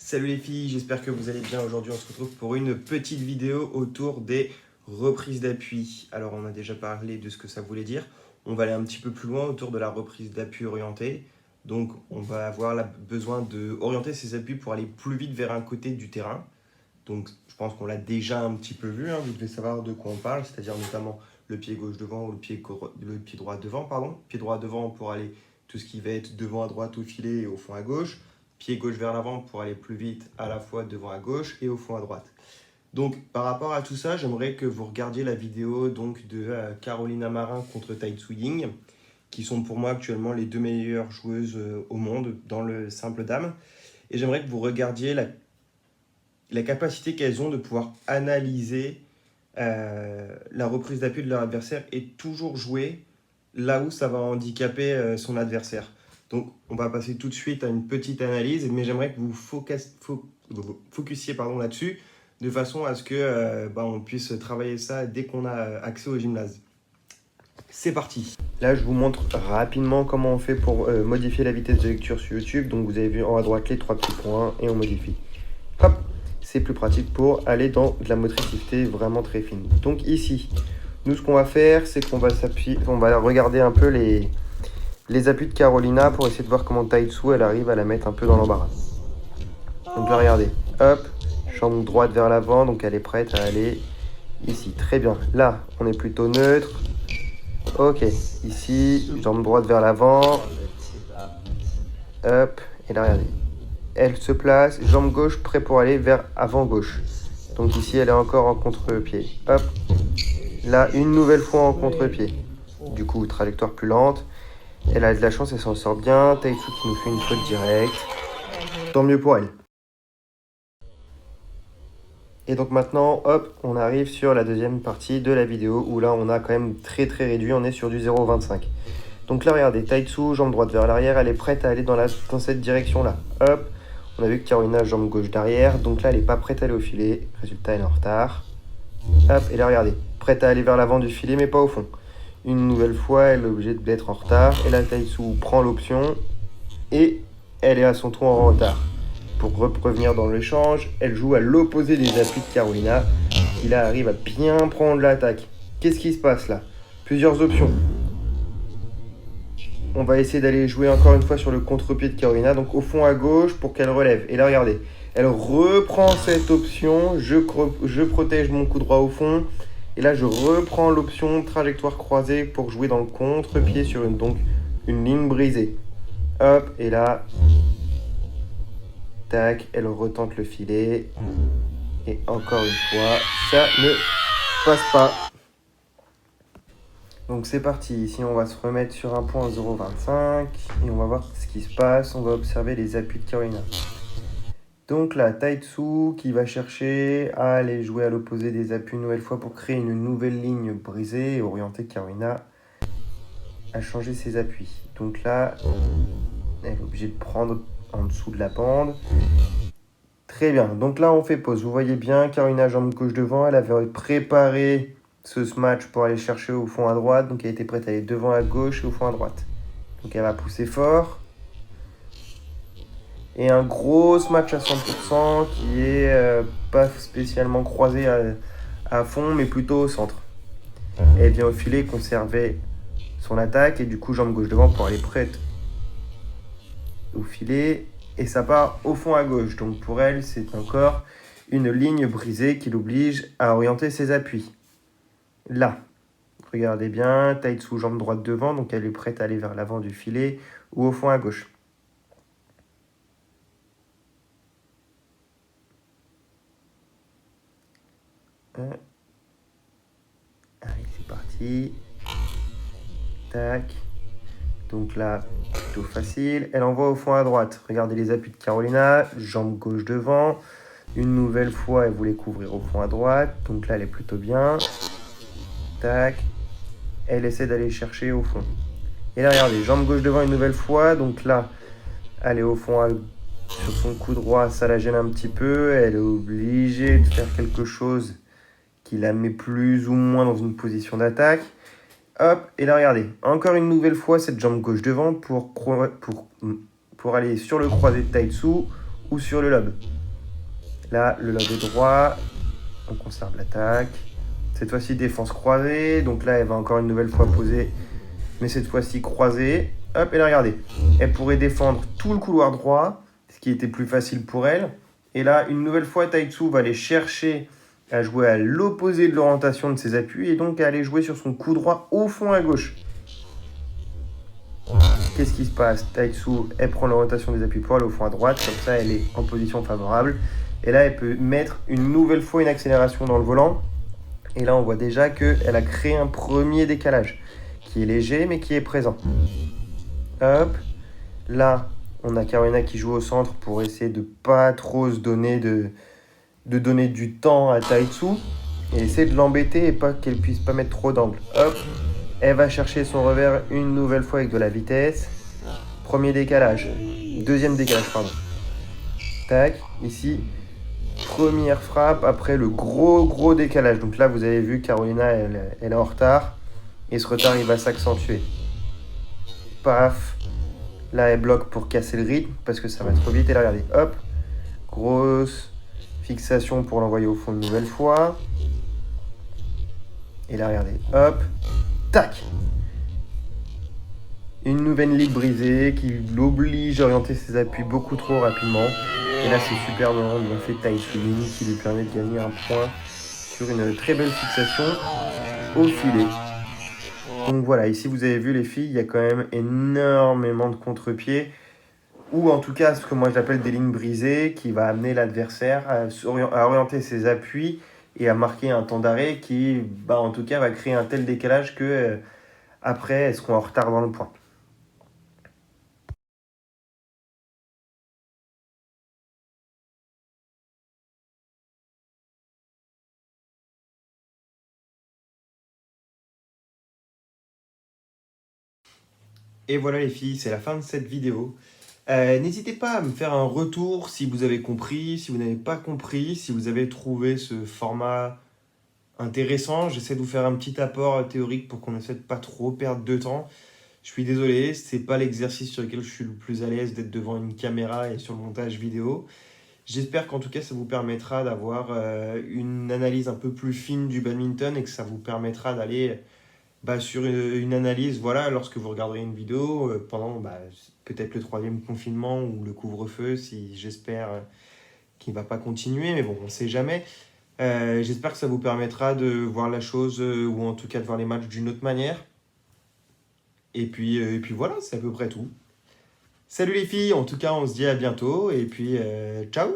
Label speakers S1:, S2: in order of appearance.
S1: Salut les filles, j'espère que vous allez bien. Aujourd'hui, on se retrouve pour une petite vidéo autour des reprises d'appui. Alors, on a déjà parlé de ce que ça voulait dire. On va aller un petit peu plus loin autour de la reprise d'appui orientée. Donc, on va avoir besoin d'orienter ces appuis pour aller plus vite vers un côté du terrain. Donc, je pense qu'on l'a déjà un petit peu vu, hein, vous devez savoir de quoi on parle, c'est-à-dire notamment le pied gauche devant ou le pied droit devant, pardon. Pied droit devant pour aller tout ce qui va être devant à droite au filet et au fond à gauche. Pied gauche vers l'avant pour aller plus vite à la fois devant à gauche et au fond à droite. Donc, par rapport à tout ça, j'aimerais que vous regardiez la vidéo donc, de Carolina Marin contre Tai Tzu Ying, qui sont pour moi actuellement les deux meilleures joueuses au monde dans le simple dame. Et j'aimerais que vous regardiez la capacité qu'elles ont de pouvoir analyser la reprise d'appui de leur adversaire et toujours jouer là où ça va handicaper son adversaire. Donc, on va passer tout de suite à une petite analyse, mais j'aimerais que vous focussiez là-dessus, de façon à ce que on puisse travailler ça dès qu'on a accès au gymnase. C'est parti. Là, je vous montre rapidement comment on fait pour modifier la vitesse de lecture sur YouTube. Donc, vous avez vu en haut à droite les 3 petits points et on modifie. Hop, c'est plus pratique pour aller dans de la motricité vraiment très fine. Donc ici, nous, ce qu'on va faire, c'est qu'on va s'appuyer, on va regarder un peu les appuis de Carolina pour essayer de voir comment Tai Tzu, elle arrive à la mettre un peu dans l'embarras. Donc là, regardez, hop, jambe droite vers l'avant, donc elle est prête à aller ici. Très bien. Là, on est plutôt neutre. Ok, ici, jambe droite vers l'avant. Hop, et là, regardez. Elle se place, jambe gauche, prêt pour aller vers avant-gauche. Donc ici, elle est encore en contre-pied. Hop, là, une nouvelle fois en contre-pied. Du coup, trajectoire plus lente. Elle a de la chance, elle s'en sort bien. Tai Tzu qui nous fait une faute directe. Tant mieux pour elle. Et donc maintenant, hop, on arrive sur la deuxième partie de la vidéo où là, on a quand même très réduit. On est sur du 0,25. Donc là, regardez, Tai Tzu, jambe droite vers l'arrière. Elle est prête à aller dans cette direction-là. Hop. On a vu que Carolina, jambe gauche derrière. Donc là, elle n'est pas prête à aller au filet. Résultat, elle est en retard. Hop, et là, regardez. Prête à aller vers l'avant du filet, mais pas au fond. Une nouvelle fois, elle est obligée d'être en retard. Et là, Tai Tzu prend l'option. Et elle est à son tour en retard. Pour revenir dans l'échange, elle joue à l'opposé des appuis de Carolina. Qui là arrive à bien prendre l'attaque. Qu'est-ce qui se passe là? Plusieurs options. On va essayer d'aller jouer encore une fois sur le contre-pied de Carolina, donc au fond à gauche pour qu'elle relève. Et là, regardez, elle reprend cette option, je protège mon coup droit au fond. Et là, je reprends l'option trajectoire croisée pour jouer dans le contre-pied sur une ligne brisée. Hop, et là, tac, elle retente le filet. Et encore une fois, ça ne passe pas. Donc c'est parti, ici on va se remettre sur un point 0,25 et on va voir ce qui se passe, on va observer les appuis de Carolina. Donc là, Tai Tzu qui va chercher à aller jouer à l'opposé des appuis une nouvelle fois pour créer une nouvelle ligne brisée et orienter Carolina à changer ses appuis. Donc là, elle est obligée de prendre en dessous de la bande. Très bien, donc là on fait pause, vous voyez bien, Carolina jambe gauche devant, elle avait préparé ce match pour aller chercher au fond à droite. Donc elle était prête à aller devant à gauche et au fond à droite. Donc elle va pousser fort. Et un gros match à 100% qui est pas spécialement croisé à fond, mais plutôt au centre. Elle vient au filet conserver son attaque et du coup jambe gauche devant pour aller prête au filet. Et ça part au fond à gauche. Donc pour elle, c'est encore une ligne brisée qui l'oblige à orienter ses appuis. Là, regardez bien, Tai Tzu jambe droite devant, donc elle est prête à aller vers l'avant du filet ou au fond à gauche. Allez, c'est parti. Tac. Donc là, plutôt facile. Elle envoie au fond à droite. Regardez les appuis de Carolina, jambe gauche devant. Une nouvelle fois, elle voulait couvrir au fond à droite. Donc là, elle est plutôt bien. Tac. Elle essaie d'aller chercher au fond. Et là, regardez, jambe gauche devant une nouvelle fois. Donc là, elle est au fond sur son coup droit. Ça la gêne un petit peu. Elle est obligée de faire quelque chose qui la met plus ou moins dans une position d'attaque. Hop, et là, regardez. Encore une nouvelle fois, cette jambe gauche devant pour aller sur le croisé de Tai Tzu ou sur le lobe. Là, le lever droit, on conserve l'attaque. Cette fois-ci, défense croisée. Donc là, elle va encore une nouvelle fois poser, mais cette fois-ci croisée. Hop, et là, regardez. Elle pourrait défendre tout le couloir droit, ce qui était plus facile pour elle. Et là, une nouvelle fois, Taitsu va aller chercher à jouer à l'opposé de l'orientation de ses appuis et donc à aller jouer sur son coup droit au fond à gauche. Qu'est-ce qui se passe? Taitsu, elle prend l'orientation des appuis pour aller au fond à droite, comme ça elle est en position favorable. Et là, elle peut mettre une nouvelle fois une accélération dans le volant. Et là, on voit déjà qu'elle a créé un premier décalage, qui est léger, mais qui est présent. Hop. Là, on a Carolina qui joue au centre pour essayer de pas trop se donner de donner du temps à Taitsu. Et essayer de l'embêter et pas qu'elle puisse pas mettre trop d'angle. Hop. Elle va chercher son revers une nouvelle fois avec de la vitesse. Premier décalage. Deuxième décalage, pardon. Tac, ici. Première frappe après le gros décalage. Donc là, vous avez vu, Carolina, elle est en retard. Et ce retard, il va s'accentuer. Paf. Là, elle bloque pour casser le rythme parce que ça va trop vite. Et là, regardez, hop. Grosse fixation pour l'envoyer au fond une nouvelle fois. Et là, regardez, hop. Tac. Une nouvelle ligue brisée qui l'oblige à orienter ses appuis beaucoup trop rapidement. Et là, c'est super bien fait Taitsu qui lui permet de gagner un point sur une très belle fixation au filet. Donc voilà, ici vous avez vu les filles, il y a quand même énormément de contre-pieds, ou en tout cas ce que moi j'appelle des lignes brisées, qui va amener l'adversaire à orienter ses appuis et à marquer un temps d'arrêt qui, en tout cas, va créer un tel décalage que après, elles seront en retard dans le point. Et voilà les filles, c'est la fin de cette vidéo. N'hésitez pas à me faire un retour si vous avez compris, si vous n'avez pas compris, si vous avez trouvé ce format intéressant. J'essaie de vous faire un petit apport théorique pour qu'on essaie de pas trop perdre de temps. Je suis désolé, c'est pas l'exercice sur lequel je suis le plus à l'aise d'être devant une caméra et sur le montage vidéo. J'espère qu'en tout cas ça vous permettra d'avoir une analyse un peu plus fine du badminton et que ça vous permettra d'aller sur une analyse, voilà, lorsque vous regarderez une vidéo pendant peut-être le troisième confinement ou le couvre-feu, si j'espère qu'il ne va pas continuer, mais bon, on ne sait jamais. J'espère que ça vous permettra de voir la chose, ou en tout cas de voir les matchs d'une autre manière. Et puis voilà, c'est à peu près tout. Salut les filles, en tout cas on se dit à bientôt, et puis ciao!